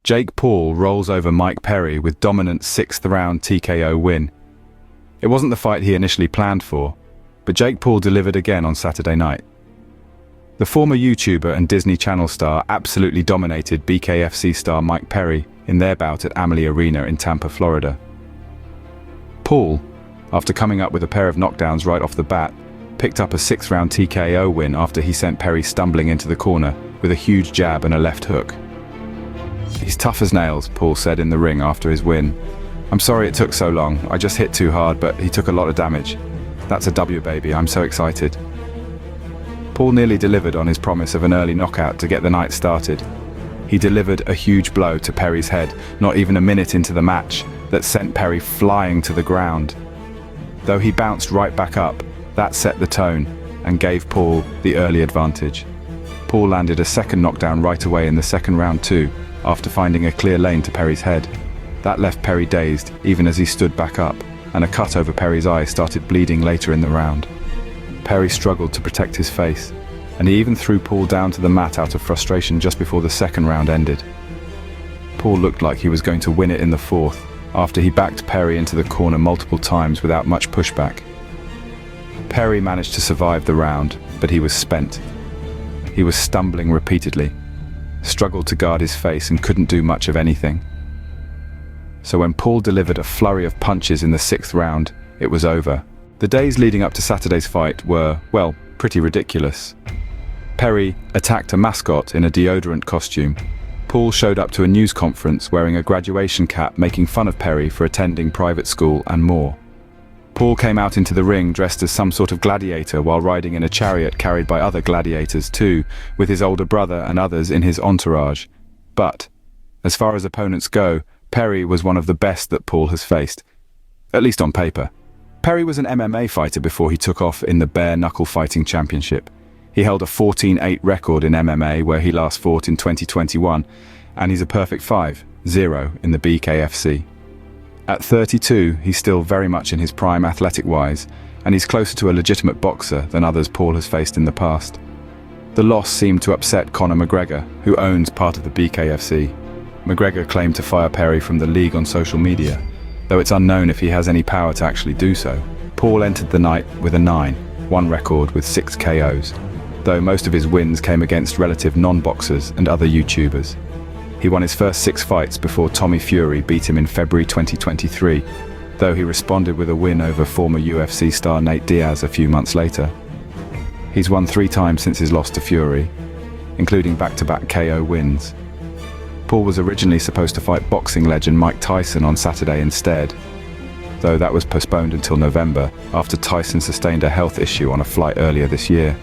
Jake Paul rolls over Mike Perry with dominant 6th-round TKO win. It wasn't the fight he initially planned for, but Jake Paul delivered again on Saturday night. The former YouTuber and Disney Channel star absolutely dominated BKFC star Mike Perry in their bout at Amalie Arena in Tampa, Florida. Paul, after coming up with a pair of knockdowns right off the bat, picked up a 6th-round TKO win after he sent Perry stumbling into the corner with a huge jab and a left hook. "He's tough as nails," Paul said in the ring after his win. "I'm sorry it took so long. I just hit too hard, but he took a lot of damage. That's a W, baby. I'm so excited." Paul nearly delivered on his promise of an early knockout to get the night started. He delivered a huge blow to Perry's head, not even a minute into the match, that sent Perry flying to the ground. Though he bounced right back up, that set the tone and gave Paul the early advantage. Paul landed a second knockdown right away in the second round too, after finding a clear lane to Perry's head. That left Perry dazed, even as he stood back up, and a cut over Perry's eye started bleeding later in the round. Perry struggled to protect his face, and he even threw Paul down to the mat out of frustration just before the second round ended. Paul looked like he was going to win it in the fourth, after he backed Perry into the corner multiple times without much pushback. Perry managed to survive the round, but he was spent. He was stumbling repeatedly, struggled to guard his face and couldn't do much of anything. So when Paul delivered a flurry of punches in the 6th round, it was over. The days leading up to Saturday's fight were, well, pretty ridiculous. Perry attacked a mascot in a deodorant costume. Paul showed up to a news conference wearing a graduation cap, making fun of Perry for attending private school and more. Paul came out into the ring dressed as some sort of gladiator while riding in a chariot carried by other gladiators too, with his older brother and others in his entourage. But, as far as opponents go, Perry was one of the best that Paul has faced, at least on paper. Perry was an MMA fighter before he took off in the bare-knuckle fighting championship. He held a 14-8 record in MMA where he last fought in 2021, and he's a perfect 5-0 in the BKFC. At 32, he's still very much in his prime athletic-wise, and he's closer to a legitimate boxer than others Paul has faced in the past. The loss seemed to upset Conor McGregor, who owns part of the BKFC. McGregor claimed to fire Perry from the league on social media, though it's unknown if he has any power to actually do so. Paul entered the night with a 9-1 record with 6 KOs, though most of his wins came against relative non-boxers and other YouTubers. He won his first 6 fights before Tommy Fury beat him in February 2023, though he responded with a win over former UFC star Nate Diaz a few months later. He's won 3 times since his loss to Fury, including back-to-back KO wins. Paul was originally supposed to fight boxing legend Mike Tyson on Saturday instead, though that was postponed until November after Tyson sustained a health issue on a flight earlier this year.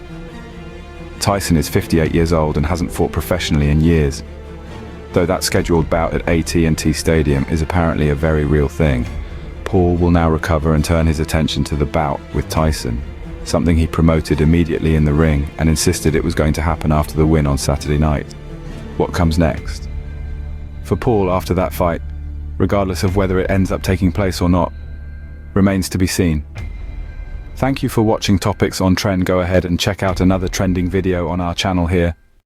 Tyson is 58 years old and hasn't fought professionally in years, though that scheduled bout at AT&T Stadium is apparently a very real thing. Paul will now recover and turn his attention to the bout with Tyson, something he promoted immediately in the ring and insisted it was going to happen after the win on Saturday night. What comes next? For Paul after that fight, regardless of whether it ends up taking place or not, remains to be seen. Thank you for watching Topics on Trend. Go ahead and check out another trending video on our channel here.